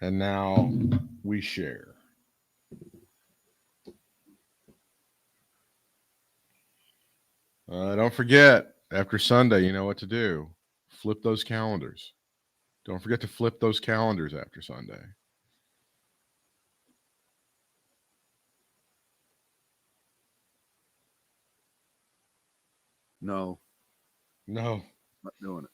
And now we share. Don't forget, after Sunday, you know what to do. Flip those calendars. Don't forget to flip those calendars after Sunday. No. No. Not doing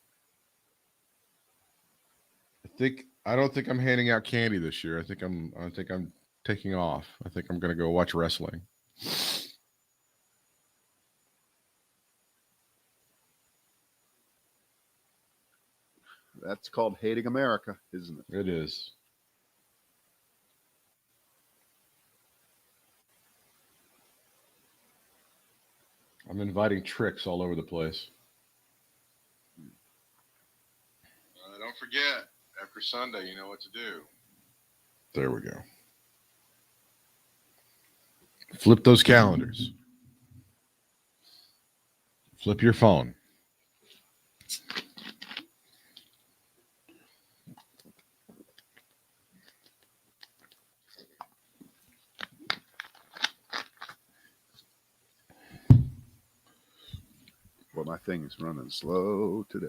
it. I don't think I'm handing out candy this year. I think I'm taking off. I think I'm going to go watch wrestling. That's called hating America, isn't it? It is. I'm inviting tricks all over the place. Don't forget, after Sunday, you know what to do. There we go. Flip those calendars. Flip your phone. Well, my thing is running slow today.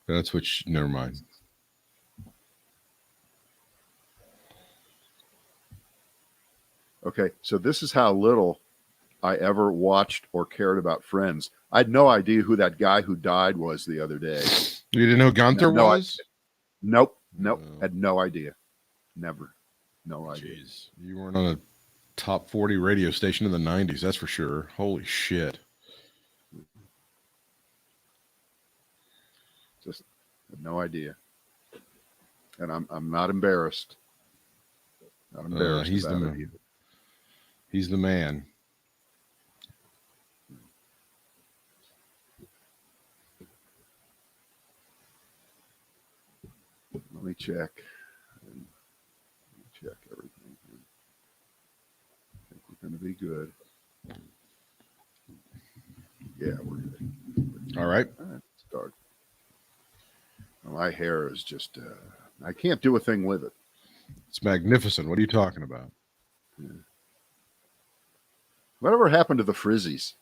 That's what. Never mind. Okay, so this is how little I ever watched or cared about Friends. I had no idea who that guy who died was the other day. You didn't know Gunther was? Nope. Had no idea. Never. No idea. Jeez. You weren't on a top 40 radio station in the 90s, that's for sure. Holy shit. Just had no idea. And I'm not embarrassed. Not embarrassed about it either. He's the man. Let me check. Check everything. I think we're going to be good. Yeah, we're good. All right. Start. Well, my hair is just, I can't do a thing with it. It's magnificent. What are you talking about? Yeah. Whatever happened to the frizzies?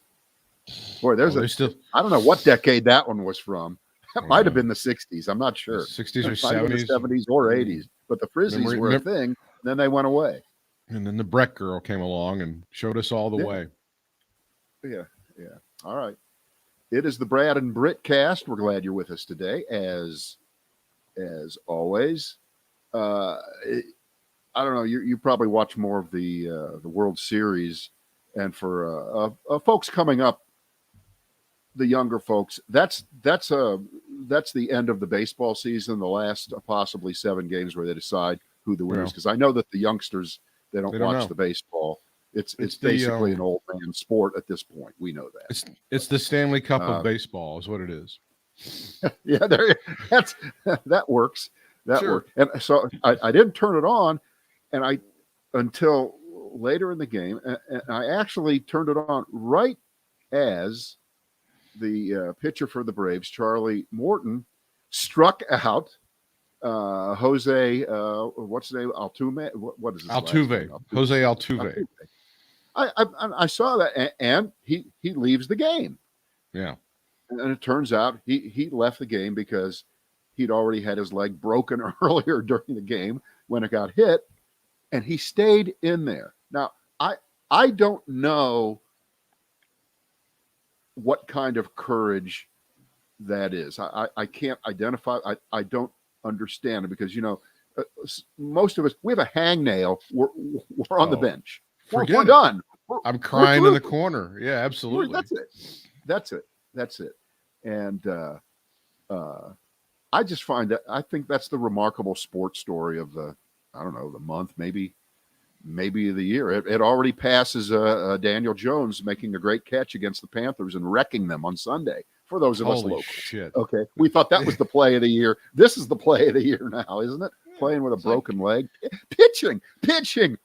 Boy, there's I don't know what decade that one was from. That might have been the 60s. I'm not sure. 60s or 70s? 70s or 80s. But the frizzies were a thing. Then they went away. And then the Brett girl came along and showed us all the way. Yeah. All right. It is the Brad and Britt cast. We're glad you're with us today, as always. I don't know. You probably watch more of the World Series, and for folks coming up, the younger folks, that's the end of the baseball season. The last possibly 7 games where they decide who the winner is. Because I know that the youngsters they don't watch the baseball. It's basically an old man sport at this point. We know that. It's the Stanley Cup of baseball, is what it is. Yeah, that works. That works. And so I didn't turn it on, and until later in the game, and I actually turned it on right as the pitcher for the Braves, Charlie Morton, struck out Jose. What's his name? Altuve. What is his Altuve? Last name? Jose Altuve. I saw that, and he leaves the game. Yeah, and it turns out he left the game because he'd already had his leg broken earlier during the game when it got hit, and he stayed in there. Now I don't know what kind of courage that is. I can't identify. I don't understand it because most of us, we have a hangnail. We're on the bench. We're done. I'm crying in the corner. Yeah, absolutely. That's it. And I just find that I think that's the remarkable sports story of the month, maybe the year. It already passes Daniel Jones making a great catch against the Panthers and wrecking them on Sunday. For those of us locals. Shit. Okay, we thought that was the play of the year. This is the play of the year now, isn't it? Playing with a broken leg. Pitching.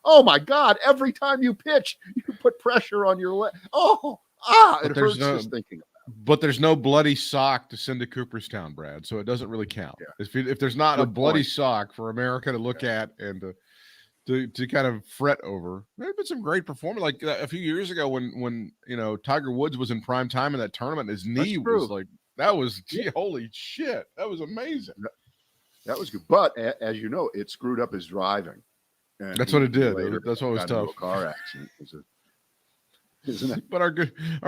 Oh, my God. Every time you pitch, you put pressure on your leg. It hurts just thinking about But there's no bloody sock to send to Cooperstown, Brad, so it doesn't really count. Yeah. If there's not a Good bloody point. sock for America to look at and to kind of fret over, there have been some great performance. Like a few years ago when Tiger Woods was in prime time in that tournament, his knee was like that was holy shit, that was amazing. That was good, but as you know, it screwed up his driving. And that's what it did. That's what was tough. A car accident, isn't it? But our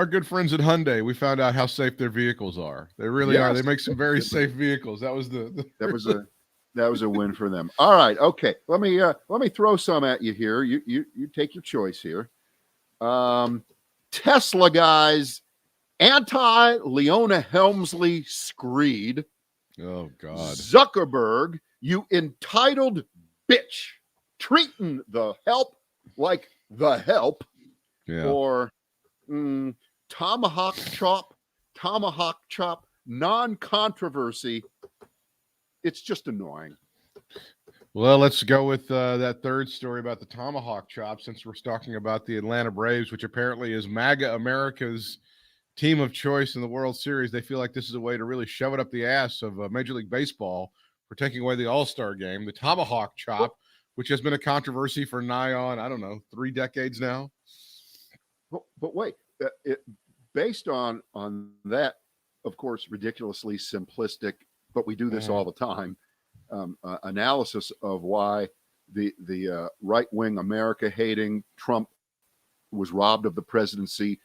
good friends at Hyundai, we found out how safe their vehicles are. They really are. They make some very safe vehicles. That was that was a win for them. All right, okay. Let me throw some at you here. You take your choice here. Tesla guys, anti-Leona Helmsley screed. Oh God, Zuckerberg, you entitled bitch, treating the help like the help. Yeah. Or tomahawk chop, non-controversy. It's just annoying. Well, let's go with that third story about the tomahawk chop, since we're talking about the Atlanta Braves, which apparently is MAGA America's team of choice in the World Series. They feel like this is a way to really shove it up the ass of Major League Baseball for taking away the All-Star game. The tomahawk chop, which has been a controversy for nigh on, 3 decades now. But wait, based on that, of course, ridiculously simplistic, but we do this all the time, analysis of why the right-wing America-hating Trump was robbed of the presidency,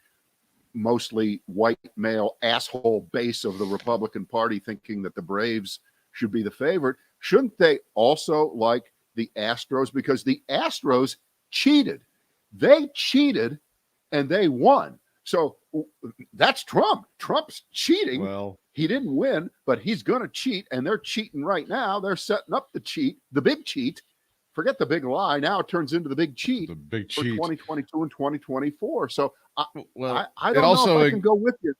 mostly white male asshole base of the Republican Party thinking that the Braves should be the favorite. Shouldn't they also like the Astros? Because the Astros cheated. They cheated and they won. So that's Trump. Trump's cheating. Well, he didn't win, but he's going to cheat, and they're cheating right now. They're setting up the cheat, the big cheat. Forget the big lie. Now it turns into the big cheat, for 2022 and 2024. So I don't know if I can go with you.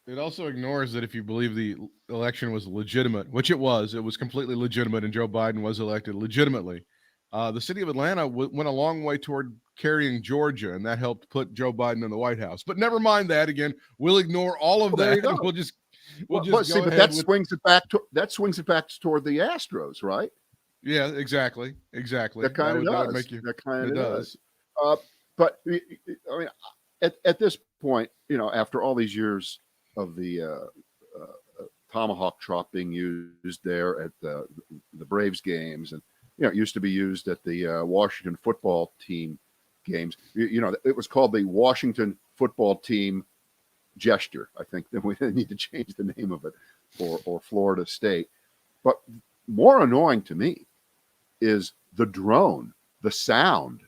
It also ignores that if you believe the election was legitimate, which it was completely legitimate, and Joe Biden was elected legitimately. The city of Atlanta went a long way toward carrying Georgia, and that helped put Joe Biden in the White House. But never mind that. Again, we'll ignore all of that. And we'll just see. But that swings it back toward the Astros, right? Yeah, exactly. That kind of does. That kind of does. But I mean, at this point, after all these years of the tomahawk chop being used there at the Braves games, and it used to be used at the Washington football team games. It was called the Washington football team gesture. I think that we need to change the name of it, or Florida State. But more annoying to me is the drone, the sound,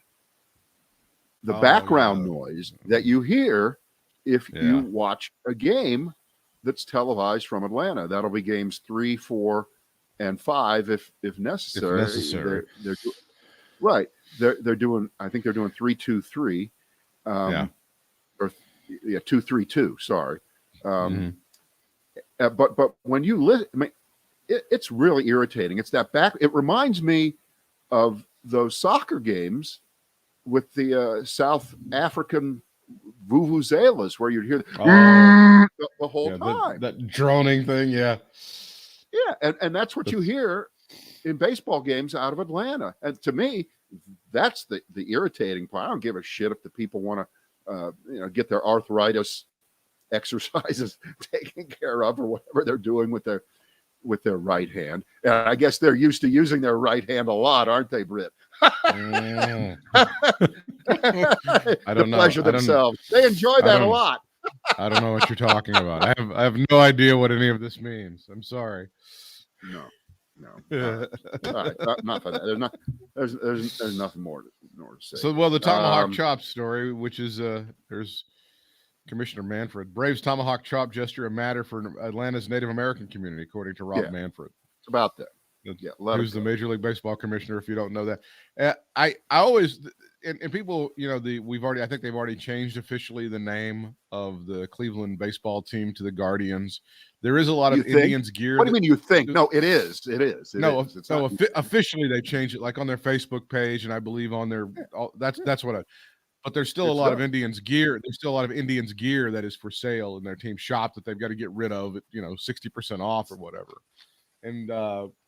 the background noise that you hear if you watch a game that's televised from Atlanta. That'll be games 3, 4, and 5 if necessary. If necessary. Right. They're doing, I think they're doing 3-2-3. Or 2-3-2, sorry. But when you listen, I mean, it's really irritating. It's that it reminds me of those soccer games with the South African vuvuzelas, where you'd hear the whole time. That droning thing, yeah. Yeah, and that's what you hear in baseball games out of Atlanta. And to me, that's the irritating part. I don't give a shit if the people want to get their arthritis exercises taken care of, or whatever they're doing with their right hand. And I guess they're used to using their right hand a lot, aren't they, Britt? I don't know. Pleasure themselves. They enjoy that a lot. I don't know what you're talking about. I have no idea what any of this means. I'm sorry. No. All right. Not for that. There's nothing more to say. So, the tomahawk chop story, which is there's Commissioner Manfred. Braves tomahawk chop gesture a matter for Atlanta's Native American community, according to Rob Manfred. It's about that. Who's the Major League Baseball commissioner, if you don't know that. I always, and people, I think they've already changed officially the name of the Cleveland baseball team to the Guardians. There is a lot of Indians gear. What do you mean you think? No, it is. Officially they changed it, like on their Facebook page, and I believe on their, that's what But there's still a It's lot of done. Indians gear. There's still a lot of Indians gear that is for sale in their team shop that they've got to get rid of at 60% off or whatever. And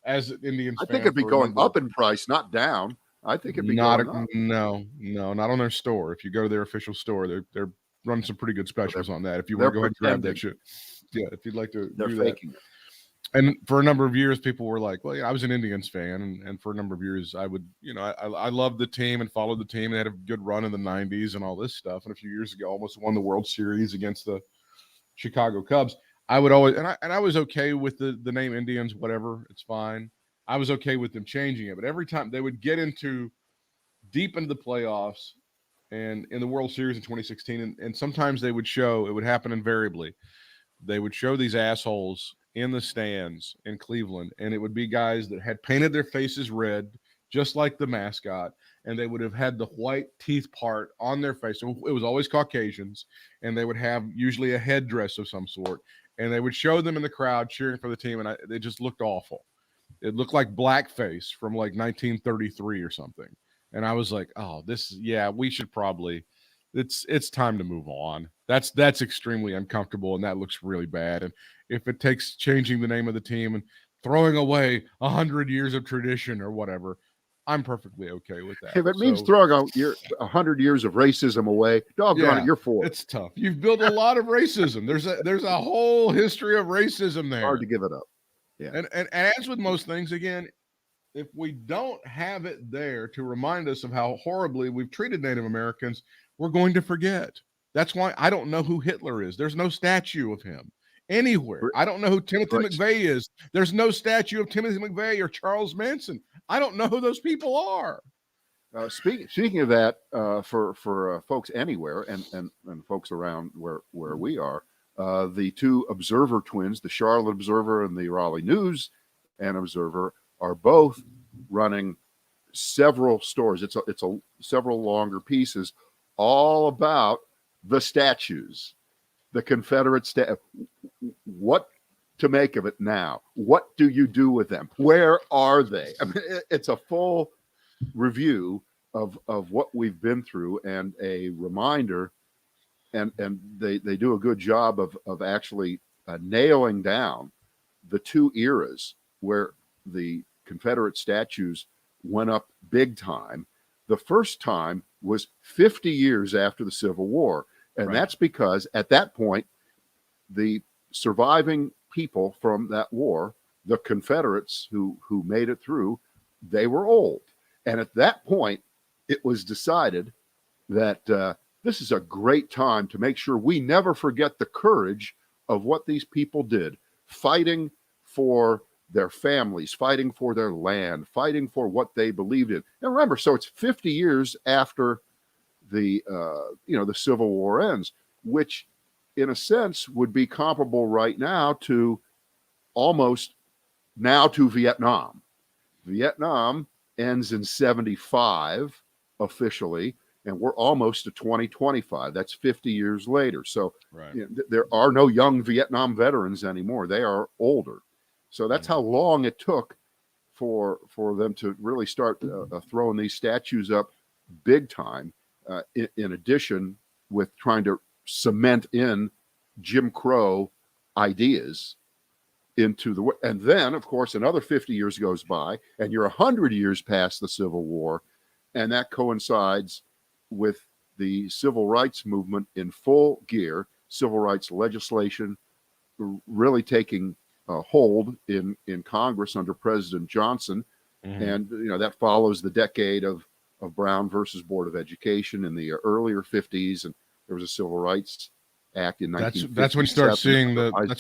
as an Indians I think fan it'd be for a going number up in price, not down. I think it'd be not going up. no, not on their store. If you go to their official store, they're running some pretty good specials on that. If you want to go ahead and grab that shit. Yeah, if you'd like to They're do faking that. it. And for a number of years, people were like, well, yeah, I was an Indians fan. And for a number of years, I would, I loved the team and followed the team. They had a good run in the 90s and all this stuff. And a few years ago, almost won the World Series against the Chicago Cubs. I would always, and I was okay with the name Indians, whatever. It's fine. I was okay with them changing it. But every time they would get deep into the playoffs and in the World Series in 2016, and sometimes they would show, it would happen invariably. They would show these assholes in the stands in Cleveland, and it would be guys that had painted their faces red, just like the mascot, and they would have had the white teeth part on their face. So it was always Caucasians, and they would have usually a headdress of some sort, and they would show them in the crowd cheering for the team, and they just looked awful. It looked like blackface from like 1933 or something. And I was like, oh, we should probably, it's time to move on. That's extremely uncomfortable, and that looks really bad. And if it takes changing the name of the team and throwing away 100 years of tradition or whatever, I'm perfectly okay with that. If it means throwing 100 years of racism away, doggone it, you're for it. It's tough. You've built a lot of racism. There's a whole history of racism there. Hard to give it up. Yeah. And as with most things, again, if we don't have it there to remind us of how horribly we've treated Native Americans, we're going to forget. That's why I don't know who Hitler is. There's no statue of him anywhere. I don't know who Timothy McVeigh is. There's no statue of Timothy McVeigh or Charles Manson. I don't know who those people are. Speaking of that, for folks anywhere and folks around where we are, the two Observer twins, the Charlotte Observer and the Raleigh News and Observer, are both running several stories. It's a several longer pieces, all about the statues, the Confederate what to make of it now. What do you do with them? Where are they? I mean, it's a full review of what we've been through and a reminder. And they do a good job of actually nailing down the two eras where the Confederate statues went up big time. The first time was 50 years after the Civil War. And that's because at that point, the surviving people from that war, the Confederates who made it through, they were old. And at that point, it was decided that this is a great time to make sure we never forget the courage of what these people did, fighting for their families, fighting for their land, fighting for what they believed in. And remember, so it's 50 years after the Civil War ends, which in a sense would be comparable right now to Vietnam. Vietnam ends in 75 officially, and we're almost to 2025. That's 50 years later. So there are no young Vietnam veterans anymore. They are older. So that's how long it took for them to really start throwing these statues up big time, in addition with trying to cement in Jim Crow ideas into the, and then of course another 50 years goes by and you're 100 years past the Civil War, and that coincides with the civil rights movement in full gear, civil rights legislation really taking hold in Congress under President Johnson. And that follows the decade of Brown versus Board of Education in the earlier 50s, and there was a Civil Rights Act in 1957. That's when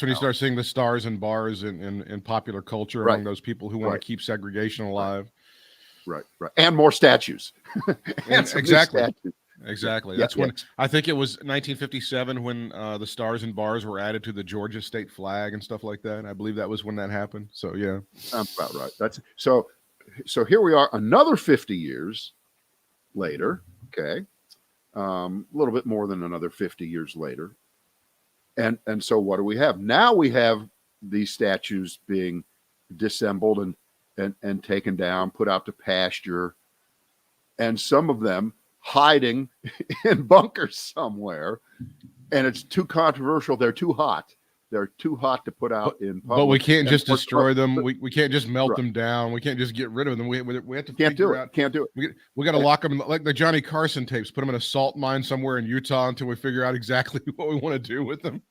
you start seeing the stars and bars in popular culture among those people who want to keep segregation alive. Right. And more statues. Exactly. That's when I think it was 1957 when the stars and bars were added to the Georgia state flag and stuff like that. I believe that was when that happened. So yeah, sounds about right. That's so here we are, another 50 years later. Okay, a little bit more than another 50 years later, and so what do we have now? We have these statues being disassembled and taken down, put out to pasture, and some of them hiding in bunkers somewhere, and it's too controversial. They're too hot. They're too hot to put out in public. But we can't just course, destroy them. We can't just melt them down. We can't just get rid of them. We have to figure out. Can't do it. We got to lock them like the Johnny Carson tapes. Put them in a salt mine somewhere in Utah until we figure out exactly what we want to do with them.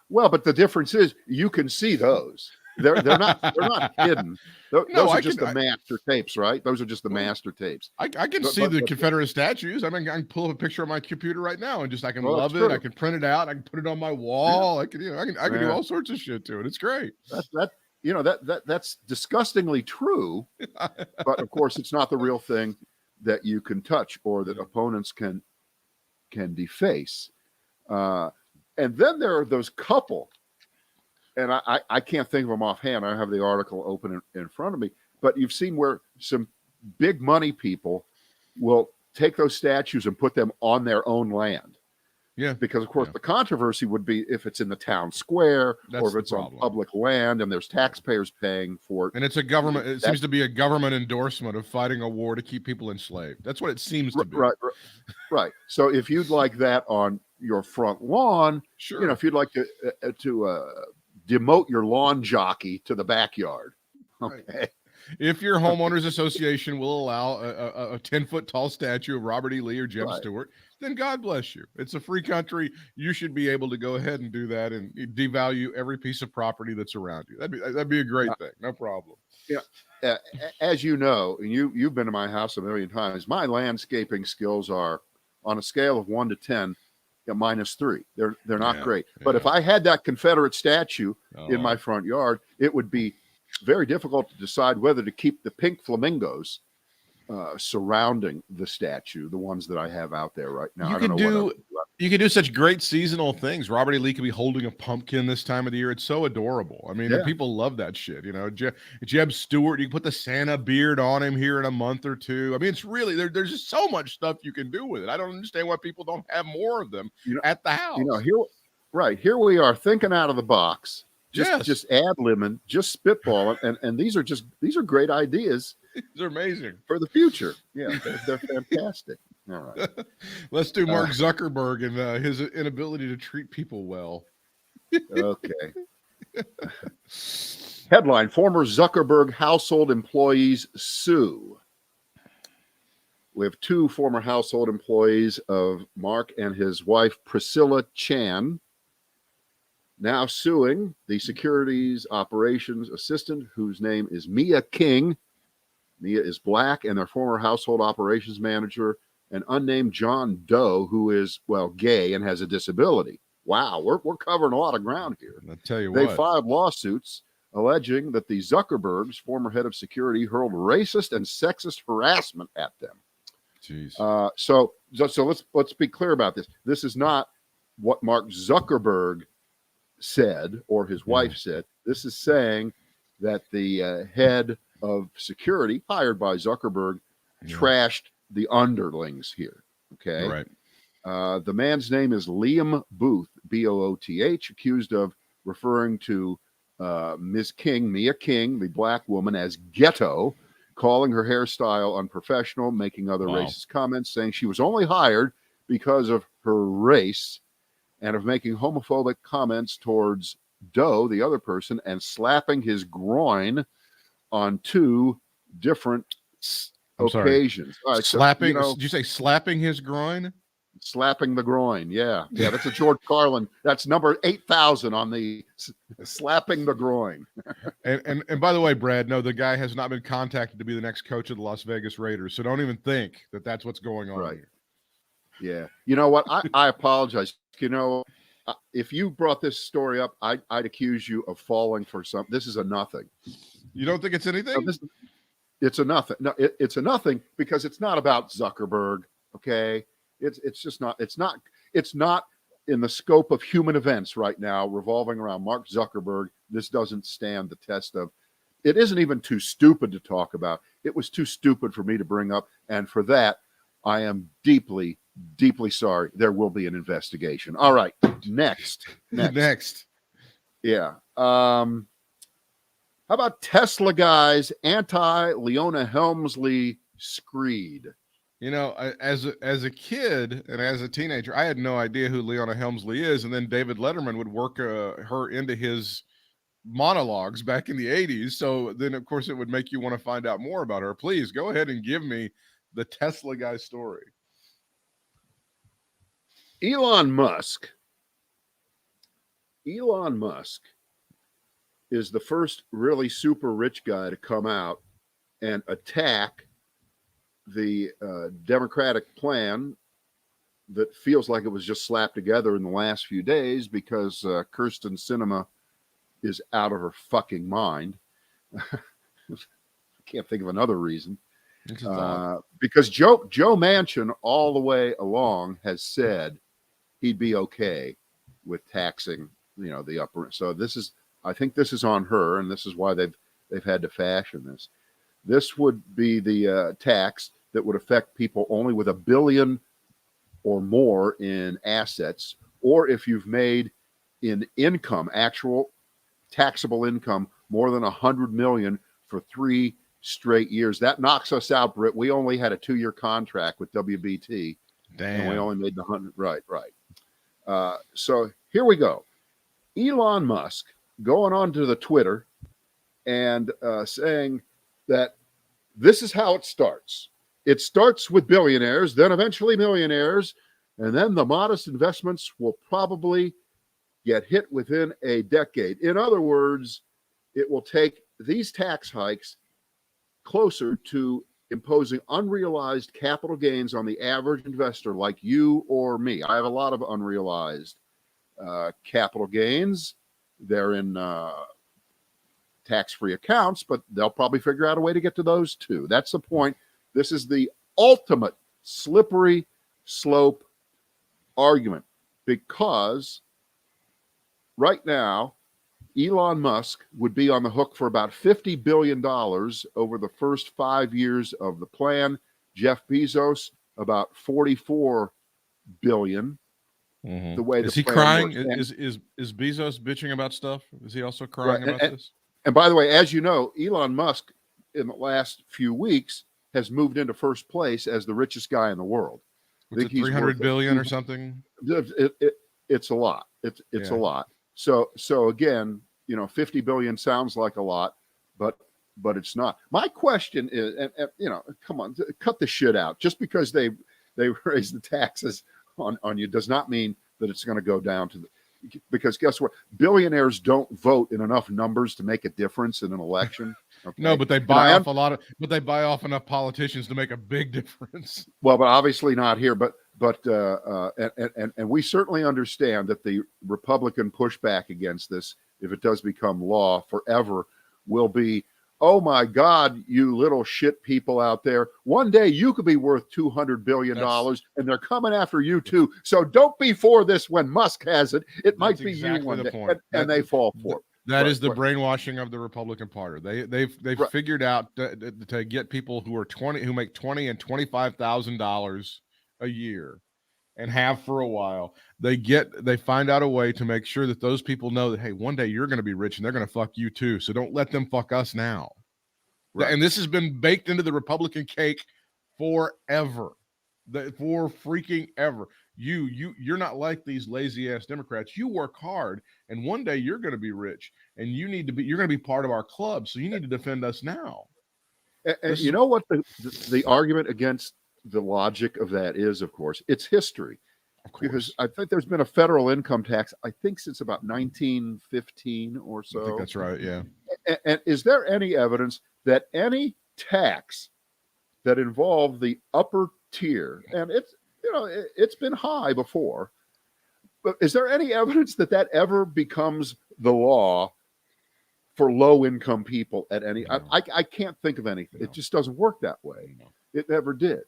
Well, but the difference is you can see those. They're not hidden. Those are just the master tapes, right? Those are just the master tapes. I can see the Confederate statues. I mean, I can pull up a picture on my computer right now and I can love it. I can print it out. I can put it on my wall. I can do all sorts of shit to it. It's great. That's disgustingly true. But of course, it's not the real thing that you can touch or that opponents can deface. And then there are those couple. And I can't think of them offhand. I have the article open in front of me. But you've seen where some big money people will take those statues and put them on their own land. Yeah. Because, of course, the controversy would be if it's in the town square or if it's on public land and there's taxpayers paying for it. And it's a government. It seems to be a government endorsement of fighting a war to keep people enslaved. That's what it seems to be. Right. So if you'd like that on your front lawn, sure. If you'd like to demote your lawn jockey to the backyard. Okay. Right. If your homeowners association will allow a 10-foot tall statue of Robert E. Lee or Jeb Stewart, then God bless you. It's a free country. You should be able to go ahead and do that and devalue every piece of property that's around you. That'd be a great thing. No problem. Yeah. As you know, and you've been to my house a million times, my landscaping skills are on a scale of 1 to 10. -3. They're not great. But if I had that Confederate statue in my front yard, it would be very difficult to decide whether to keep the pink flamingos surrounding the statue, the ones that I have out there right now. You can do such great seasonal things. Robert E. Lee could be holding a pumpkin this time of the year. It's so adorable. I mean, people love that shit. Jeb Stewart, you can put the Santa beard on him here in a month or two. I mean, it's really there's just so much stuff you can do with it. I don't understand why people don't have more of them at the house. Here we are thinking out of the box, just ad-libbing, just spitballing, and these are great ideas. They're amazing for the future. Yeah, they're fantastic. All right. Let's do Mark Zuckerberg and his inability to treat people well. Okay. Headline: Former Zuckerberg household employees sue. We have 2 former household employees of Mark and his wife, Priscilla Chan, now suing the securities operations assistant, whose name is Mia King. Mia is Black, and their former household operations manager, an unnamed John Doe, who is, gay and has a disability. Wow, we're covering a lot of ground here. I'll tell you they filed lawsuits alleging that the Zuckerbergs, former head of security, hurled racist and sexist harassment at them. Jeez. So let's be clear about this. This is not what Mark Zuckerberg said or his wife said. This is saying that the head of security hired by Zuckerberg trashed the underlings here. Okay. Right. The man's name is Liam Booth, Booth, accused of referring to Ms. King, Mia King, the Black woman, as ghetto, calling her hairstyle unprofessional, making other racist comments, saying she was only hired because of her race, and of making homophobic comments towards Doe, the other person, and slapping his groin on 2 different occasions. All right, slapping? Did you say slapping his groin? Slapping the groin. Yeah. That's a George Carlin. That's number 8,000 on the slapping the groin. and by the way, Brad, no, the guy has not been contacted to be the next coach of the Las Vegas Raiders. So don't even think that that's what's going on here. Yeah. You know what? I apologize. If you brought this story up, I'd accuse you of falling for something. This is a nothing. You don't think it's anything? No, it's a nothing. No, it's a nothing because it's not about Zuckerberg. Okay. It's just not. It's not in the scope of human events right now revolving around Mark Zuckerberg. This doesn't stand the test of. It isn't even too stupid to talk about. It was too stupid for me to bring up, and for that, I am deeply, deeply sorry. There will be an investigation. All right, next. Yeah. How about Tesla guys anti-Leona Helmsley screed? As a kid and as a teenager, I had no idea who Leona Helmsley is, and then David Letterman would work her into his monologues back in the 80s. So then, of course, it would make you want to find out more about her. Please go ahead and give me the Tesla guy story. Elon Musk is the first really super rich guy to come out and attack the Democratic plan that feels like it was just slapped together in the last few days because Kyrsten Sinema is out of her fucking mind. Can't think of another reason. Because Joe Manchin all the way along has said he'd be okay with taxing, the upper. So I think this is on her, and this is why they've had to fashion this. This would be the tax that would affect people only with $1 billion or more in assets, or if you've made in income, actual taxable income, more than $100 million for 3 straight years. That knocks us out, Britt. We only had a 2-year contract with WBT. Damn. And we only made the 100. Right. So here we go. Elon Musk going on to the Twitter and saying that this is how it starts. It starts with billionaires, then eventually millionaires, and then the modest investments will probably get hit within a decade. In other words, it will take these tax hikes closer to imposing unrealized capital gains on the average investor like you or me. I have a lot of unrealized capital gains. They're in tax-free accounts, but they'll probably figure out a way to get to those too. That's the point. This is the ultimate slippery slope argument, because right now, Elon Musk would be on the hook for about $50 billion over the first 5 years of the plan. Jeff Bezos, about $44 billion. Mm-hmm. The way is the he plan crying? Works. Is Bezos bitching about stuff? Is he also crying about this? And by the way, as you know, Elon Musk in the last few weeks has moved into first place as the richest guy in the world. What's it, 300 billion or something? It's a lot. It's a lot. So again, 50 billion sounds like a lot, but it's not. My question is, and come on, cut the shit out. Just because they raise the taxes on you does not mean that it's going to go down to because guess what? Billionaires don't vote in enough numbers to make a difference in an election. Okay? No, but they buy off enough politicians to make a big difference. Well, but obviously not here. But we certainly understand that the Republican pushback against this, if it does become law forever, will be, oh my God, you little shit people out there. One day you could be worth $200 billion and they're coming after you too. So don't be for this when Musk has it. It might be exactly you one day. And they fall for it. That is the brainwashing of the Republican Party. They've figured out to get people who make $20,000 and $25,000 a year and have for a while. They find out a way to make sure that those people know that, hey, one day you're going to be rich and they're going to fuck you too. So don't let them fuck us now. Right. And this has been baked into the Republican cake forever. For freaking ever. You're not like these lazy ass Democrats. You work hard, and one day you're going to be rich, and you're going to be part of our club. So you need to defend us now. And you know what the argument against the logic of that is? Of course, it's history. Because I think there's been a federal income tax, I think since about 1915 or so. I think that's right. Yeah. And is there any evidence that any tax that involved the upper tier, and it's been high before, but is there any evidence that ever becomes the law for low income people at any? No. I can't think of anything. No. It just doesn't work that way. No. It never did.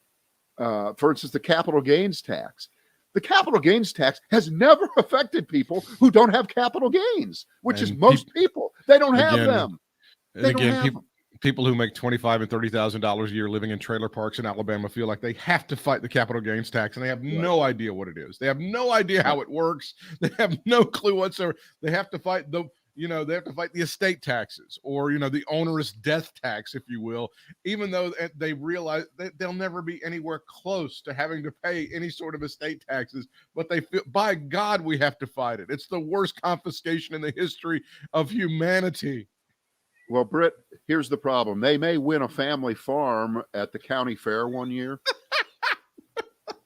For instance, the capital gains tax. The capital gains tax has never affected people who don't have capital gains, which is most people. They don't have them. People who make $25,000 and $30,000 a year living in trailer parks in Alabama feel like they have to fight the capital gains tax, and they have no idea what it is. They have no idea how it works. They have no clue whatsoever. They have to fight they have to fight the estate taxes or, the onerous death tax, if you will, even though they realize that they'll never be anywhere close to having to pay any sort of estate taxes. But they feel, by God, we have to fight it. It's the worst confiscation in the history of humanity. Well, Britt, here's the problem. They may win a family farm at the county fair one year.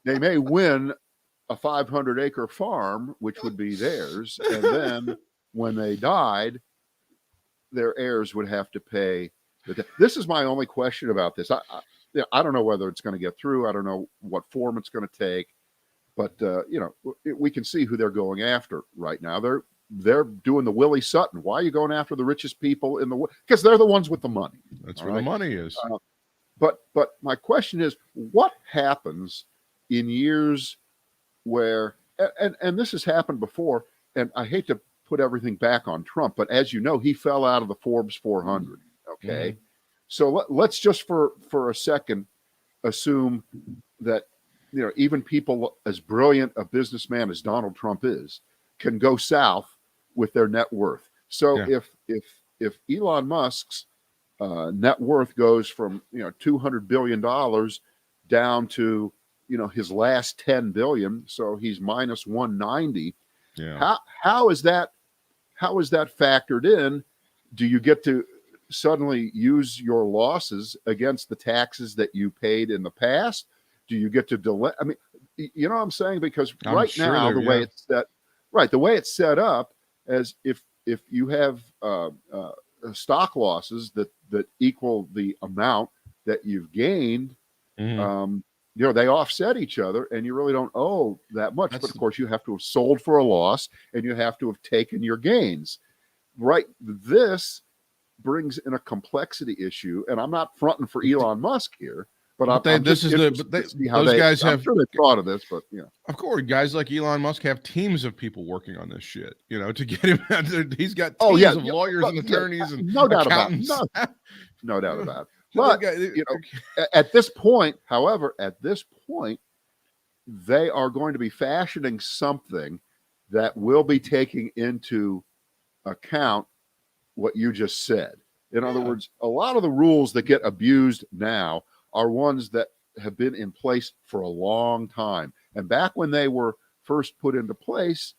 They may win a 500-acre farm, which would be theirs. And then when they died, their heirs would have to pay. This is my only question about this. I don't know whether it's going to get through. I don't know what form it's going to take. But, we can see who they're going after right now. They're doing the Willie Sutton. Why are you going after the richest people in the world? Because they're the ones with the money. That's where the money is. But my question is, what happens in years where, and this has happened before, and I hate to put everything back on Trump, but as you know, he fell out of the Forbes 400. Okay. Mm-hmm. So let's just for a second assume that, even people as brilliant a businessman as Donald Trump is, can go south with their net worth. So if Elon Musk's net worth goes from $200 billion down to his last 10 billion, so he's minus 190. Yeah. How is that factored in? Do you get to suddenly use your losses against the taxes that you paid in the past? Do you get to delay? I mean, you know what I'm saying? Because right now, the way it's set, the way it's set up, as if you have stock losses that equal the amount that you've gained, they offset each other, and you really don't owe that much. But of course, you have to have sold for a loss, and you have to have taken your gains. Right. This brings in a complexity issue, and I'm not fronting for Elon Musk here. But those guys have. I'm sure they thought of this, but of course, guys like Elon Musk have teams of people working on this shit. To get him out there. He's got teams of lawyers and attorneys and no doubt accountants. About it. No doubt about it. But at this point, however, they are going to be fashioning something that will be taking into account what you just said. In other words, a lot of the rules that get abused now are ones that have been in place for a long time. And back when they were first put into place,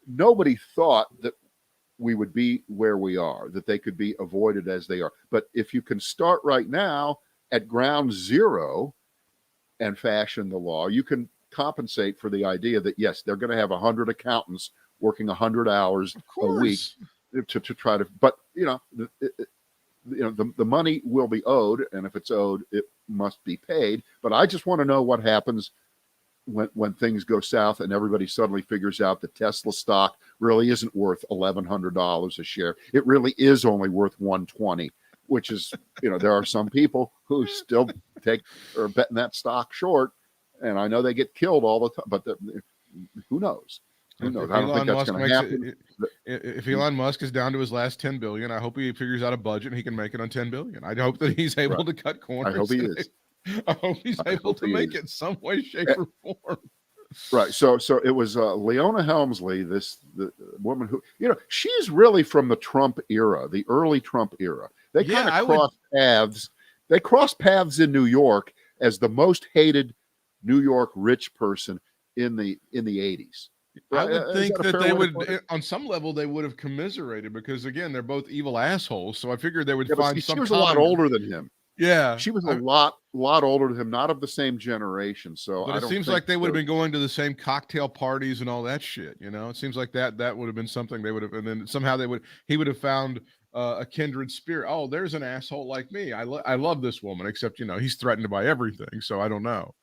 nobody thought that we would be where we are, that they could be avoided as they are. But if you can start right now at ground zero and fashion the law, you can compensate for the idea that, yes, they're going to have 100 accountants working 100 hours a week to try to, but the money will be owed, and if it's owed, it must be paid. But I just want to know what happens when things go south and everybody suddenly figures out that Tesla stock really isn't worth $1,100 a share. It really is only worth $120, which is, there are some people who still are betting that stock short, and I know they get killed all the time, but who knows? Who knows? I don't think that's going to happen. If Elon Musk is down to his last 10 billion, I hope he figures out a budget and he can make it on 10 billion. I hope that he's able to cut corners. I hope he is. I hope he's able to make it some way, shape, or form. Right. So it was Leona Helmsley, the woman who, she's really from the Trump era, the early Trump era. They kind of crossed paths. They crossed paths in New York as the most hated New York rich person in the 80s. I would think that they would, on some level, they would have commiserated because, again, they're both evil assholes. So I figured they would find some. She was a lot older than him. Yeah, she was a lot older than him, not of the same generation. So, but it seems like they would have been going to the same cocktail parties and all that shit. It seems like that would have been something they would have, and then somehow he would have found a kindred spirit. Oh, there's an asshole like me. I love this woman, except he's threatened by everything. So I don't know.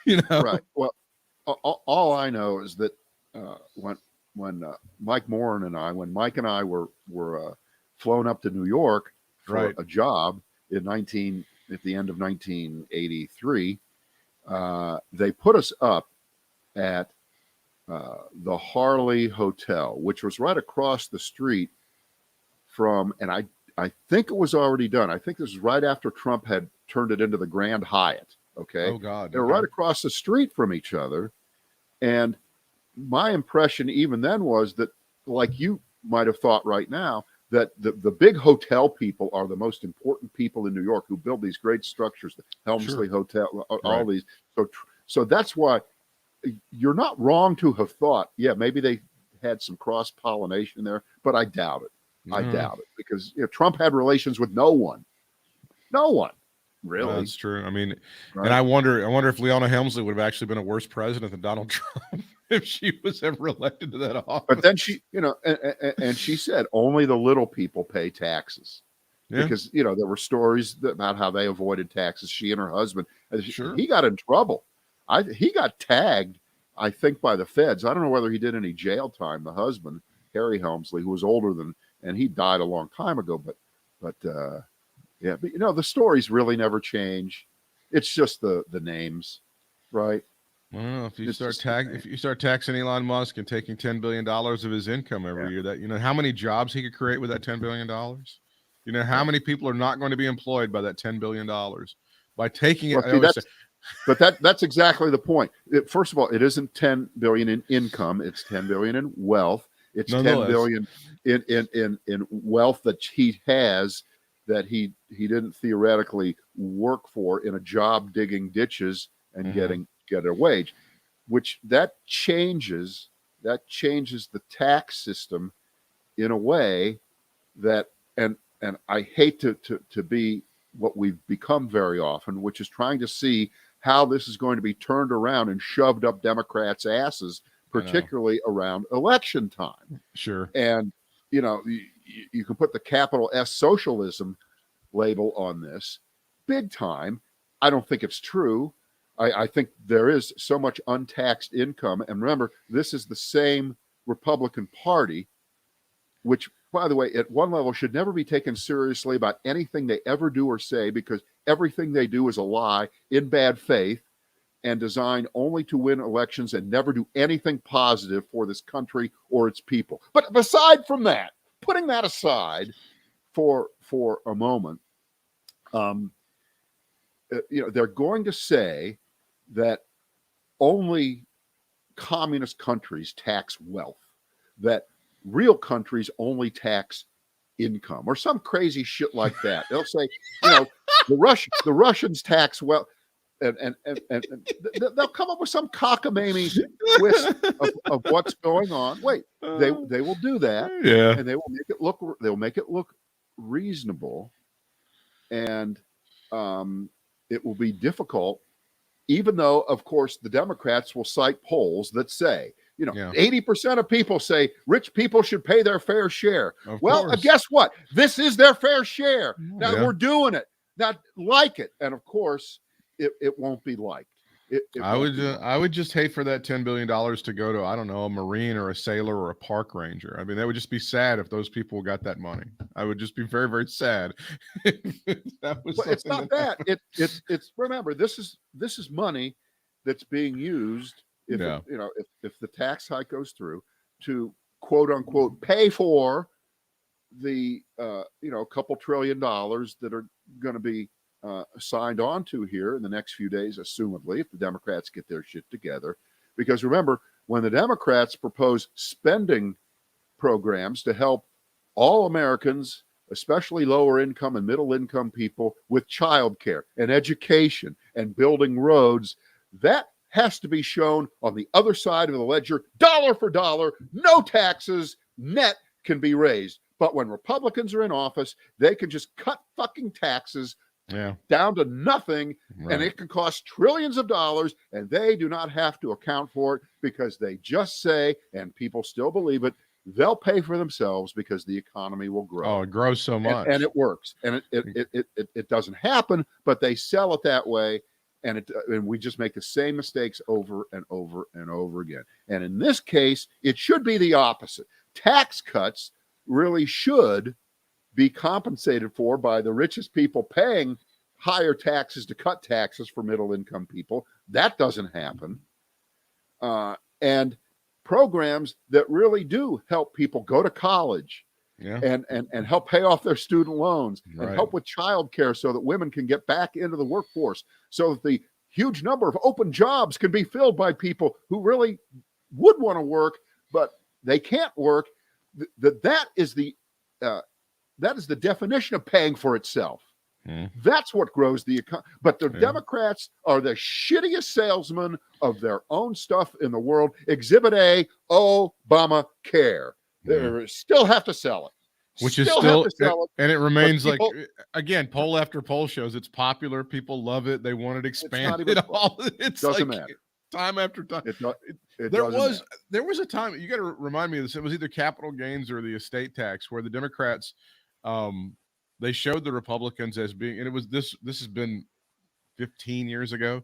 Right. Well, all I know is that. When Mike Morin and Mike and I were flown up to New York for a job at the end of 1983, they put us up at the Harley Hotel, which was right across the street from, and I think it was already done. I think this was right after Trump had turned it into the Grand Hyatt. Okay. Oh God. They were right across the street from each other, and my impression even then was that, like you might have thought right now, that the big hotel people are the most important people in New York who build these great structures, the Helmsley Hotel, all these. So that's why you're not wrong to have thought, yeah, maybe they had some cross-pollination there, but I doubt it. I doubt it because Trump had relations with no one. Really. That's true. I mean, right. And I wonder if Leona Helmsley would have actually been a worse president than Donald Trump if she was ever elected to that office. But then she, and she said only the little people pay taxes. Because there were stories about how they avoided taxes. She and her husband. Sure. He got in trouble. He got tagged, I think, by the feds. I don't know whether he did any jail time. The husband, Harry Helmsley, who was older than, and he died a long time ago. But the stories really never change. It's just the names, right? Well, if you start taxing Elon Musk and taking $10 billion of his income every year, that how many jobs he could create with that $10 billion. How many people are not going to be employed by that $10 billion by taking it. But that's exactly the point. First of all, it isn't 10 billion in income; it's 10 billion in wealth. It's 10 billion in wealth that he has that he didn't theoretically work for in a job digging ditches and get a wage, which that changes the tax system in a way that and I hate to be what we've become very often, which is trying to see how this is going to be turned around and shoved up Democrats' asses, particularly around election time. Sure. And, you can put the capital S socialism label on this big time. I don't think it's true. I think there is so much untaxed income. And remember, this is the same Republican Party, which, by the way, at one level should never be taken seriously about anything they ever do or say, because everything they do is a lie in bad faith and designed only to win elections and never do anything positive for this country or its people. But aside from that, putting that aside for a moment, they're going to say that only communist countries tax wealth, that real countries only tax income or some crazy shit like that. They'll say, the Russians tax wealth, and they'll come up with some cockamamie twist of what's going on. Wait, they will do that, and they will make it look reasonable, and it will be difficult, even though, of course, the Democrats will cite polls that say, 80% of people say rich people should pay their fair share. Well, guess what? This is their fair share. Now we're doing it. Not like it. And of course, it won't be liked. I would just hate for that $10 billion to go to, I don't know, a Marine or a sailor or a park ranger. I mean, that would just be sad if those people got that money. I would just be very, very sad. It's not that. It's remember, this is money that's being used if the tax hike goes through to quote unquote pay for the couple $1 trillion that are going to be signed on to here in the next few days, assumedly, if the Democrats get their shit together. Because remember, when the Democrats propose spending programs to help all Americans, especially lower income and middle income people, with childcare and education and building roads, that has to be shown on the other side of the ledger, dollar for dollar, no taxes, net can be raised. But when Republicans are in office, they can just cut fucking taxes down to nothing, and it can cost trillions of dollars, and they do not have to account for it because they just say, and people still believe it, they'll pay for themselves because the economy will grow. Oh, it grows so much. And it works. And it doesn't happen, but they sell it that way. And we just make the same mistakes over and over and over again. And in this case, it should be the opposite. Tax cuts really should be compensated for by the richest people paying higher taxes to cut taxes for middle income people. That doesn't happen. And programs that really do help people go to college and help pay off their student loans and help with childcare so that women can get back into the workforce, so that the huge number of open jobs can be filled by people who really would want to work, but they can't work. That is the that is the definition of paying for itself. Hmm. That's what grows the economy. But the Yeah. Democrats are the shittiest salesmen of their own stuff in the world. Exhibit A, Obamacare. They still have to sell it. Which still is still, have to sell it. and it remains people, like, again, poll after poll shows it's popular. People love it. They want it expanded. It's All it's doesn't like matter. Time after time. There was a time, you got to remind me of this. It was either capital gains or the estate tax, where the Democrats, they showed the Republicans as being, and it was this has been 15 years ago.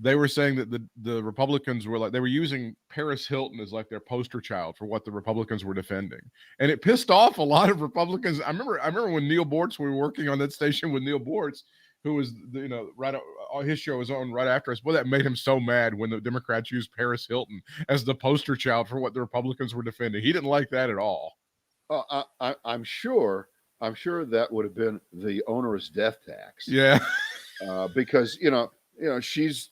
They were saying that the Republicans were like, they were using Paris Hilton as like their poster child for what the Republicans were defending. And it pissed off a lot of Republicans. I remember when Neil Bortz, we were working on that station with Neil Bortz, who was, his show was on right after us. Boy, that made him so mad when the Democrats used Paris Hilton as the poster child for what the Republicans were defending. He didn't like that at all. I'm sure that would have been the onerous death tax. Yeah. Because, she's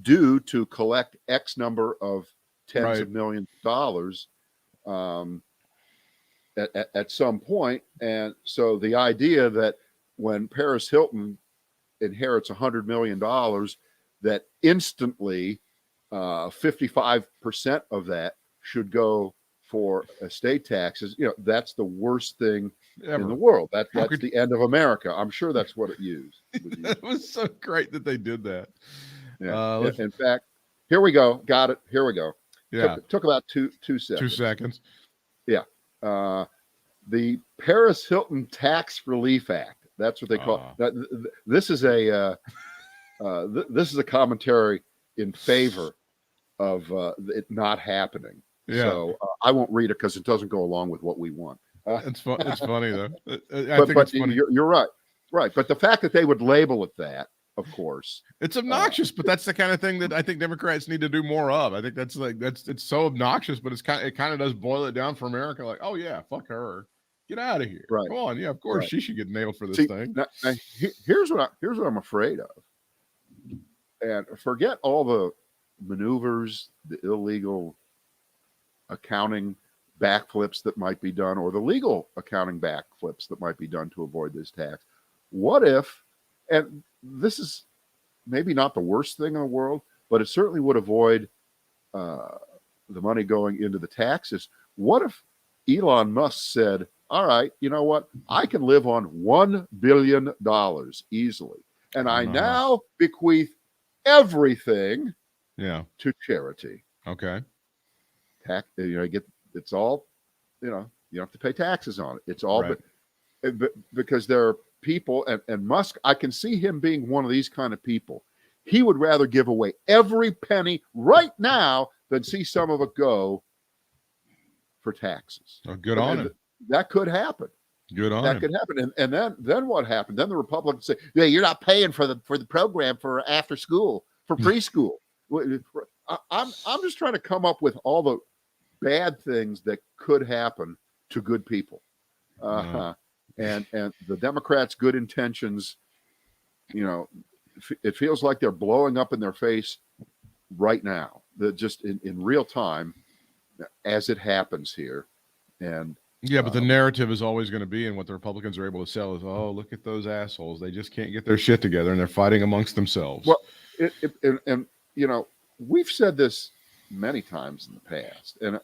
due to collect X number of tens of millions of dollars at some point. And so the idea that when Paris Hilton inherits $100 million, that instantly 55% of that should go for estate taxes, that's the worst thing in the world. That's the end of America. I'm sure that's what it used. It was so great that they did that. Yeah. In fact, here we go. Got it. Here we go. Yeah. Took about two seconds. 2 seconds. Yeah. The Paris Hilton Tax Relief Act. That's what they call it. This is a commentary in favor of it not happening. Yeah. So I won't read it because it doesn't go along with what we want. It's funny though. I think it's funny. You're right. Right. But the fact that they would label it that, of course, it's obnoxious, but that's the kind of thing that I think Democrats need to do more of. I think it's so obnoxious, but it kind of does boil it down for America. Like, oh yeah, fuck her, get out of here. Right. Come on, yeah, of course she should get nailed for this thing. Now, here's what I'm afraid of, and forget all the maneuvers, the illegal accounting backflips that might be done, or the legal accounting backflips that might be done to avoid this tax. What if, and this is maybe not the worst thing in the world, but it certainly would avoid the money going into the taxes. What if Elon Musk said, all right, you know what? I can live on $1 billion easily. And I now bequeath everything to charity. Okay. It's all, you don't have to pay taxes on it. It's all, right. but because there are people, and Musk, I can see him being one of these kind of people. He would rather give away every penny right now than see some of it go for taxes. Oh, good on him. That could happen. Good on that him. could happen. And then what happened? Then the Republicans say, yeah, you're not paying for the program for after school, for preschool. I'm just trying to come up with all the bad things that could happen to good people. And the Democrats' good intentions, it feels like they're blowing up in their face right now. That just in real time as it happens here. And yeah, but the narrative is always going to be, and what the Republicans are able to sell is, oh, look at those assholes. They just can't get their shit together, and they're fighting amongst themselves. Well, we've said this many times in the past, and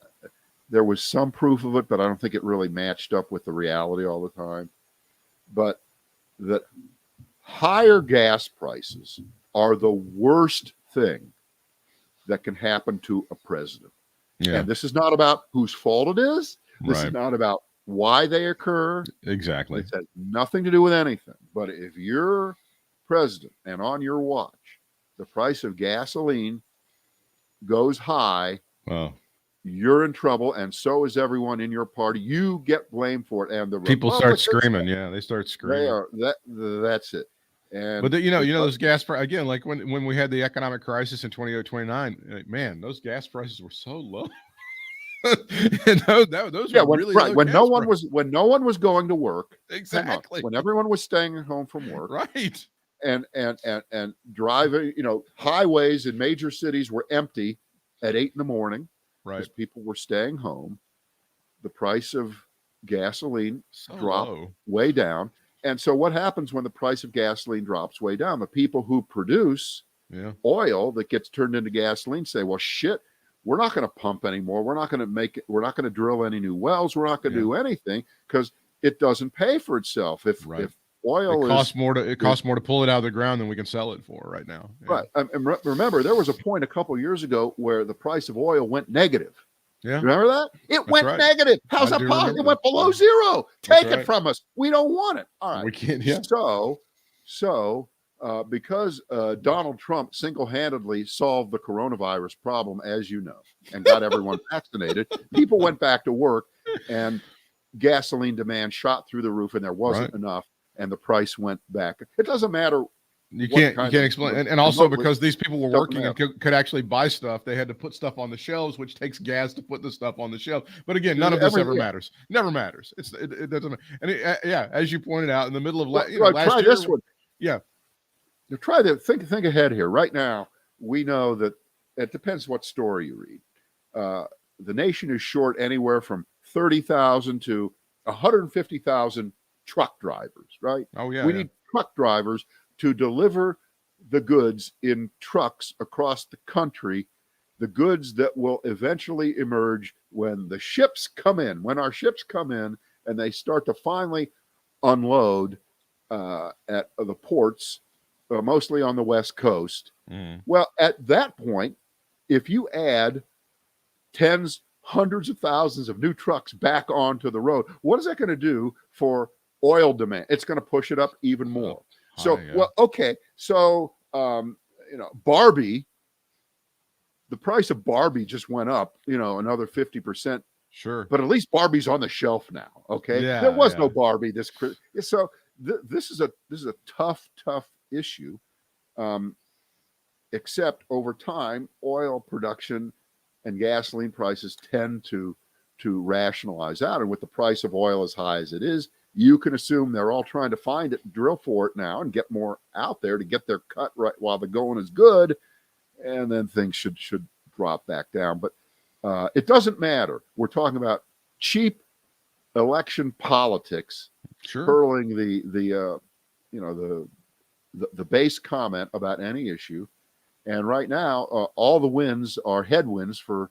there was some proof of it, but I don't think it really matched up with the reality all the time. But that higher gas prices are the worst thing that can happen to a president. Yeah. And this is not about whose fault it is. This Right. is not about why they occur. Exactly. It has nothing to do with anything. But if you're president and on your watch, the price of gasoline goes high, Well, you're in trouble, and so is everyone in your party. You get blamed for it, and the people start Republicans, screaming. Yeah, they start screaming. They are that's it. And but those gas prices again, like when we had the economic crisis in 2008, 29, man, those gas prices were so low. And those were really low when gas no one prices. when no one was going to work, Exactly. when everyone was staying home from work, Right. and driving, highways in major cities were empty at 8 a.m. Right. because people were staying home. The price of gasoline So dropped low. way down. And so what happens when the price of gasoline drops way down? The people who produce oil that gets turned into gasoline say, well, shit, we're not going to pump anymore. We're not going to make it. We're not going to drill any new wells. We're not going to do anything because it doesn't pay for itself. If oil costs more to pull it out of the ground than we can sell it for right now. Right. And remember, there was a point a couple years ago where the price of oil went negative. Yeah. Remember that? It went negative. How's that possible? It went below zero. Take it from us. We don't want it. All right. We can't. Yeah. So because Donald Trump single-handedly solved the coronavirus problem, as you know, and got everyone vaccinated, people went back to work, and gasoline demand shot through the roof, and there wasn't enough, and the price went back. It doesn't matter. You can't explain, and also because these people were working and could actually buy stuff, they had to put stuff on the shelves, which takes gas to put the stuff on the shelf. But again, none of this ever matters. Never matters. It doesn't. And as you pointed out, in the middle of last year, this one. Yeah. You try to think ahead here. Right now, we know that it depends what story you read. The nation is short anywhere from 30,000 to 150,000 truck drivers. Right? Oh yeah. We need truck drivers to deliver the goods in trucks across the country, the goods that will eventually emerge when the ships come in, when our ships come in and they start to finally unload at the ports, mostly on the West Coast. Well, at that point, if you add tens, hundreds of thousands of new trucks back onto the road, what is that going to do for oil demand? It's going to push it up even more. So, well, okay. So, Barbie, the price of Barbie just went up, another 50%. Sure. But at least Barbie's on the shelf now. Okay. Yeah, there was no Barbie. So this is a tough issue. Except over time, oil production and gasoline prices tend to rationalize out. And with the price of oil as high as it is, you can assume they're all trying to find it, drill for it now, and get more out there to get their cut right while the going is good, and then things should drop back down. But it doesn't matter. We're talking about cheap election politics, hurling the base comment about any issue, and right now all the wins are headwinds for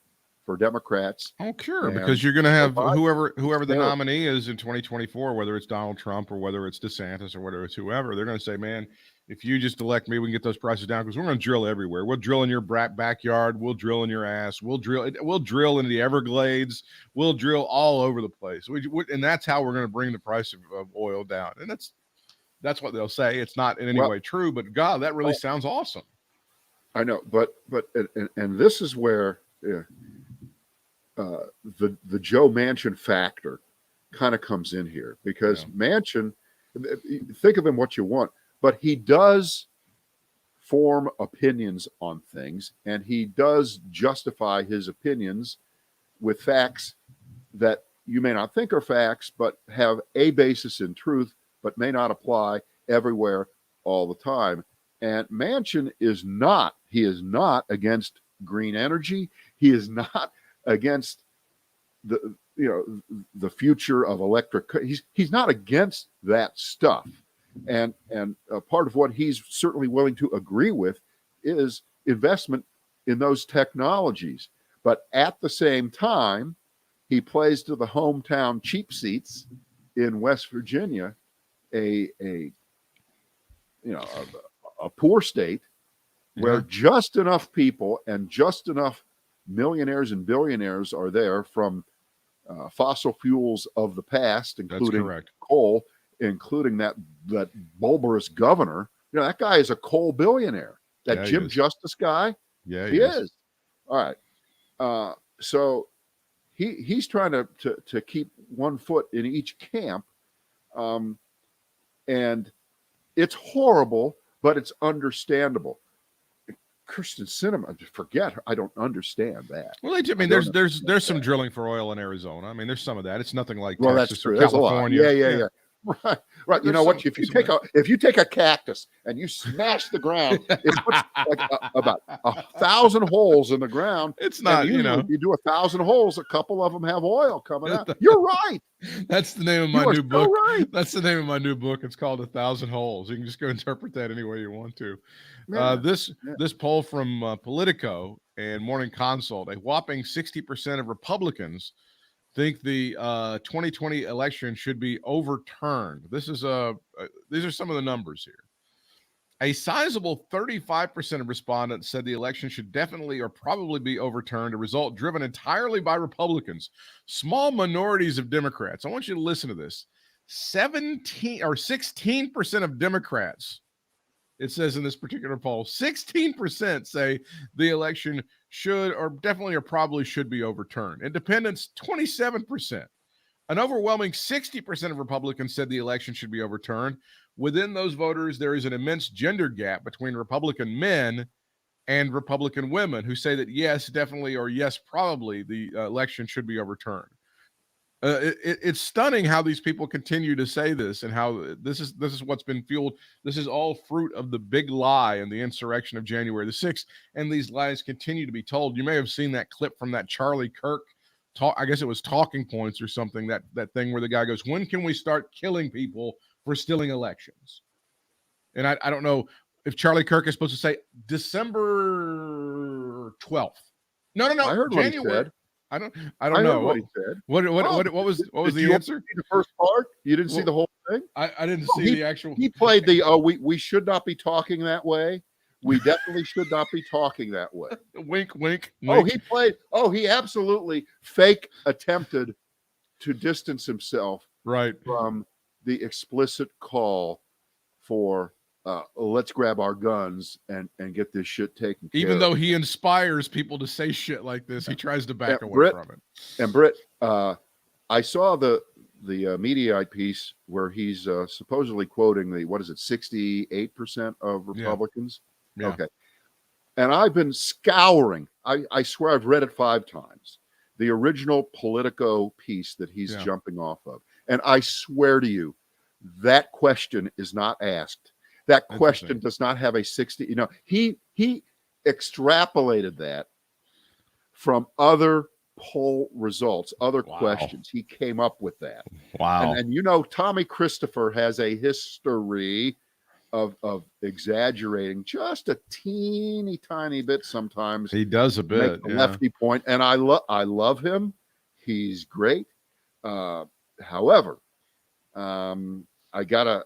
Democrats. Oh, sure, because you're going to have whoever the nominee is in 2024, whether it's Donald Trump or whether it's DeSantis or whether it's whoever, they're going to say, man, if you just elect me, we can get those prices down because we're going to drill everywhere. We'll drill in your backyard. We'll drill in your ass. We'll drill into the Everglades. We'll drill all over the place. And that's how we're going to bring the price of oil down. And that's what they'll say. It's not in any way true, but God, that really sounds awesome. I know, but this is where the Joe Manchin factor kind of comes in here, because Manchin, think of him what you want, but he does form opinions on things, and he does justify his opinions with facts that you may not think are facts, but have a basis in truth, but may not apply everywhere all the time. And Manchin is not against green energy. He is not against the future of electric. He's not against that stuff. And part of what he's certainly willing to agree with is investment in those technologies. But at the same time, he plays to the hometown cheap seats in West Virginia, a poor state where just enough people and just enough millionaires and billionaires are there from fossil fuels of the past, including coal, including that bulbous governor. That guy is a coal billionaire. That Jim Justice guy. Yeah, he is. All right. So he's trying to keep one foot in each camp. And it's horrible, but it's understandable. Kyrsten Sinema, forget her. I don't understand that. Well, there's some drilling for oil in Arizona. I mean, there's some of that. It's nothing like Texas that's true. Or California. Yeah. Right. You know what? If you take a cactus and you smash the ground, it puts about 1,000 holes in the ground. It's not, you do 1,000 holes, a couple of them have oil coming out. You're right. That's the name of You my are new so book. right. That's the name of my new book. It's called 1,000 Holes. You can just go interpret that any way you want to. Yeah. This poll from Politico and Morning Consult, a whopping 60% of Republicans think the 2020 election should be overturned. These are some of the numbers here. A sizable 35% of respondents said the election should definitely or probably be overturned, a result driven entirely by Republicans. Small minorities of Democrats. I want you to listen to this. 16% of Democrats, it says in this particular poll, 16% say the election should or definitely or probably should be overturned. Independents, 27%. An overwhelming 60% of Republicans said the election should be overturned. Within those voters, there is an immense gender gap between Republican men and Republican women who say that yes, definitely, or yes, probably the election should be overturned. It's stunning how these people continue to say this, and how this is what's been fueled. This is all fruit of the big lie and the insurrection of January the 6th, and these lies continue to be told. You may have seen that clip from that Charlie Kirk talk. I guess it was Talking Points or something. That thing where the guy goes, "When can we start killing people for stealing elections?" And I don't know if Charlie Kirk is supposed to say December 12th. No, I heard January. what he said. I don't I know heard what he said. What was Did the you answer? see the first part? You didn't see the whole thing? I didn't see the actual. He played the we should not be talking that way. We definitely should not be talking that way. Wink, wink, Oh, wink. he absolutely fake attempted to distance himself Right. from the explicit call for let's grab our guns and get this shit taken care of. Even though he inspires people to say shit like this, he tries to back away Britt, from it. And Britt, I saw the Mediaite piece where he's supposedly quoting 68% of Republicans. Yeah. Okay. And I've been scouring. I swear I've read it 5 times. The original Politico piece that he's jumping off of. And I swear to you, that question is not asked. That question does not have a 60. He extrapolated that from other poll results, other questions. He came up with that. Wow. And Tommy Christopher has a history of exaggerating just a teeny tiny bit sometimes. He does a bit. Make the lefty point, and I love him. He's great. However, I'm a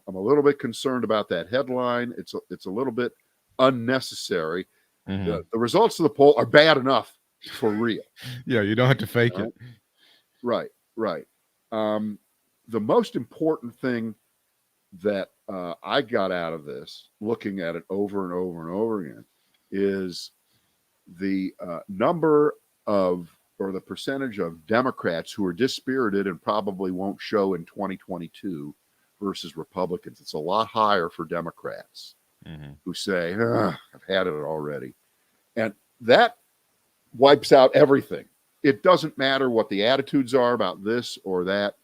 little bit concerned about that headline. It's a little bit unnecessary. Mm-hmm. The results of the poll are bad enough for real. Yeah, you don't have to fake it. Right. The most important thing that I got out of this, looking at it over and over and over again, is the number of, or the percentage of Democrats who are dispirited and probably won't show in 2022 versus Republicans. It's a lot higher for Democrats who say, I've had it already. And that wipes out everything. It doesn't matter what the attitudes are about this or that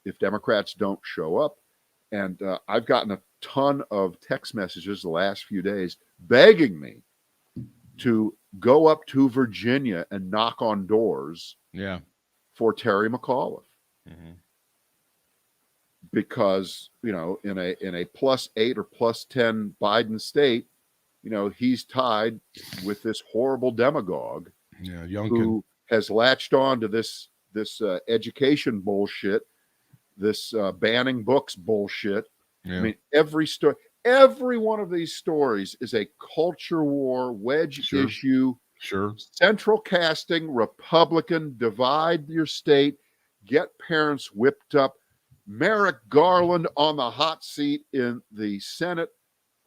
if Democrats don't show up. And I've gotten a ton of text messages the last few days begging me to go up to Virginia and knock on doors for Terry McAuliffe. Because, in a +8 or +10 Biden state, he's tied with this horrible demagogue who has latched on to this education bullshit, this banning books bullshit. I mean, every one of these stories is a culture war, wedge issue, central casting, Republican, divide your state, get parents whipped up. Merrick Garland on the hot seat in the Senate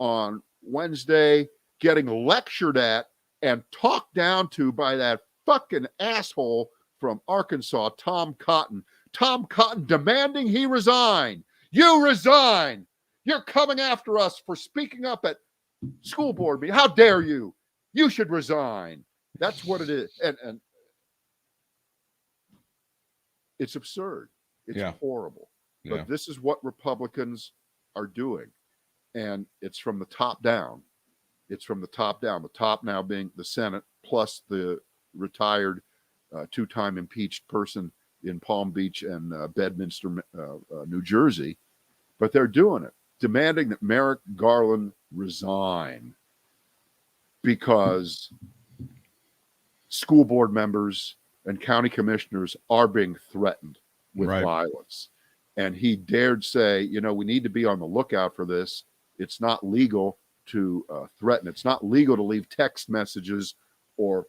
on Wednesday, getting lectured at and talked down to by that fucking asshole from Arkansas, Tom Cotton. Tom Cotton demanding he resign. You resign. You're coming after us for speaking up at school board meeting. How dare you? You should resign. That's what it is. And it's absurd. It's horrible. But this is what Republicans are doing. And it's from the top down. It's from the top down. The top now being the Senate plus the retired 2-time impeached person in Palm Beach and Bedminster, New Jersey, but they're doing it, demanding that Merrick Garland resign because school board members and county commissioners are being threatened with violence. And he dared say, you know, we need to be on the lookout for this. It's not legal to threaten. It's not legal to leave text messages or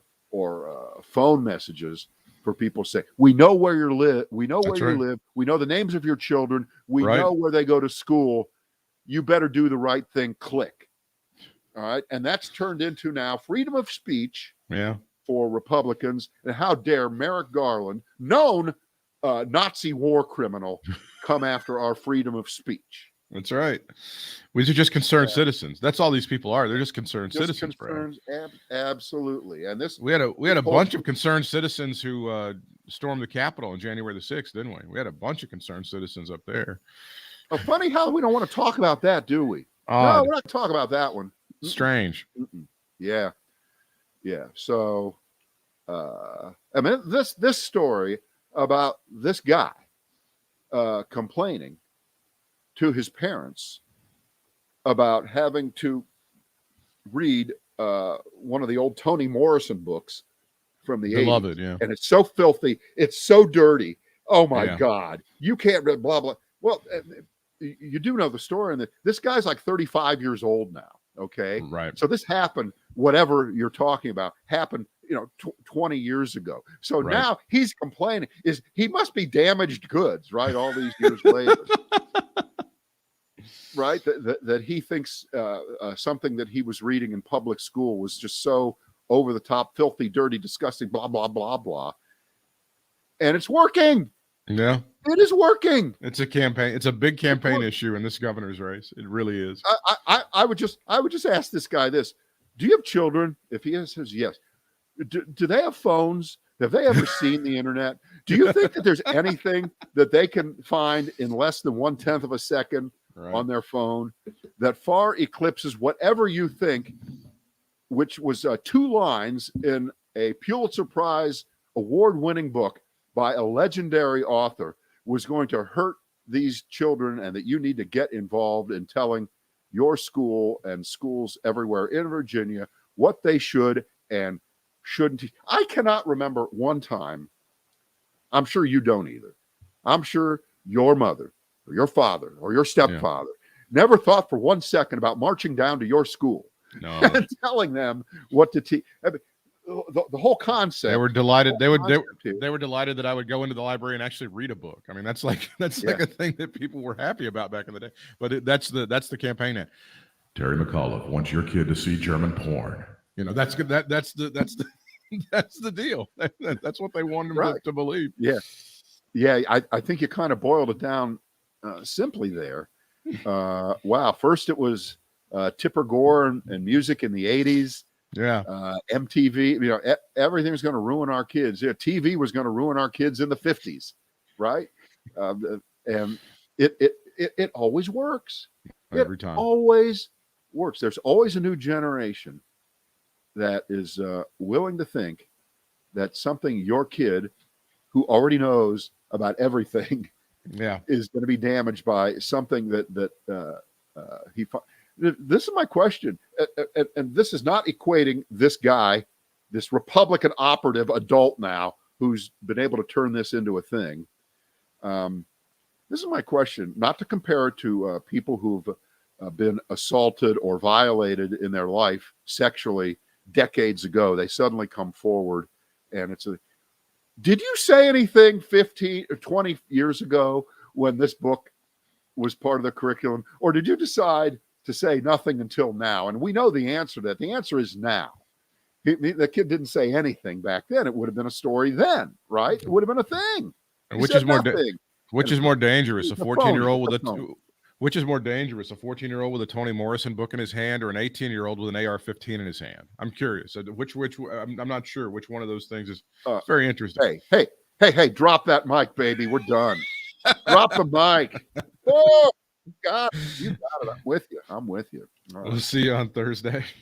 phone messages for people to say, we know where you live. We know where you live. We know the names of your children. We know where they go to school. You better do the right thing. Click. All right. And that's turned into now freedom of speech for Republicans. And how dare Merrick Garland, known Nazi war criminal, come after our freedom of speech. That's right. These are just concerned citizens. That's all these people are. They're just concerned citizens. Absolutely. And this we had a bunch of concerned citizens who stormed the Capitol on January the 6th, didn't we? We had a bunch of concerned citizens up there. Oh, funny how we don't want to talk about that, do we? No, we're not talking about that one. Strange. Yeah. So, I mean, this story about this guy complaining to his parents about having to read one of the old Toni Morrison books from the 80s. Yeah. And it's so filthy. It's so dirty. Oh, my God. You can't read blah, blah. Well, you do know the story. And this guy's like 35 years old now. Okay. Right. So this happened, whatever you're talking about, happened, 20 years ago. So now he's complaining. He must be damaged goods, right? All these years later. Right, that he thinks something that he was reading in public school was just so over the top, filthy, dirty, disgusting, blah, blah, blah, blah. And it's working. Yeah. It is working. It's a campaign. It's a big campaign issue in this governor's race. It really is. I would just ask this guy this. Do you have children? If he says yes. Do they have phones? Have they ever seen the internet? Do you think that there's anything that they can find in less than 1/10 of a second on their phone that far eclipses whatever you think, which was 2 lines in a Pulitzer Prize award-winning book by a legendary author, was going to hurt these children, and that you need to get involved in telling your school and schools everywhere in Virginia what they should and shouldn't. I cannot remember one time, I'm sure you don't either, I'm sure your mother or your father or your stepfather never thought for 1 second about marching down to your school and telling them what to teach. I mean, the whole concept. They were delighted. They were delighted that I would go into the library and actually read a book. I mean, that's like a thing that people were happy about back in the day. But that's the campaign ad. Terry McAuliffe wants your kid to see German porn. That's good. That's the deal. That's what they wanted them to believe. Yeah. I think you kind of boiled it down simply there. Wow. First it was Tipper Gore and music in the 80s. MTV, everything was going to ruin our kids. TV was going to ruin our kids in the 50s, right? And it always works. Every time. Always works. There's always a new generation that is willing to think that something your kid, who already knows about everything, is going to be damaged by something that he. This is my question, and this is not equating this guy, this Republican operative adult now, who's been able to turn this into a thing. This is my question, not to compare it to people who've been assaulted or violated in their life sexually decades ago. They suddenly come forward, and did you say anything 15 or 20 years ago when this book was part of the curriculum, or did you decide to say nothing until now? And we know the answer to that. The answer is now. The kid didn't say anything back then. It would have been a story then, right? It would have been a thing. Which is more dangerous, a 14-year-old with which is more dangerous, a 14-year-old with a Toni Morrison book in his hand, or an 18-year-old with an AR-15 in his hand? I'm curious. Which I'm not sure which one of those things is. Very interesting. Hey, drop that mic, baby. We're done. Drop the mic. Oh, God, you got it. I'm with you. All right. We'll see you on Thursday.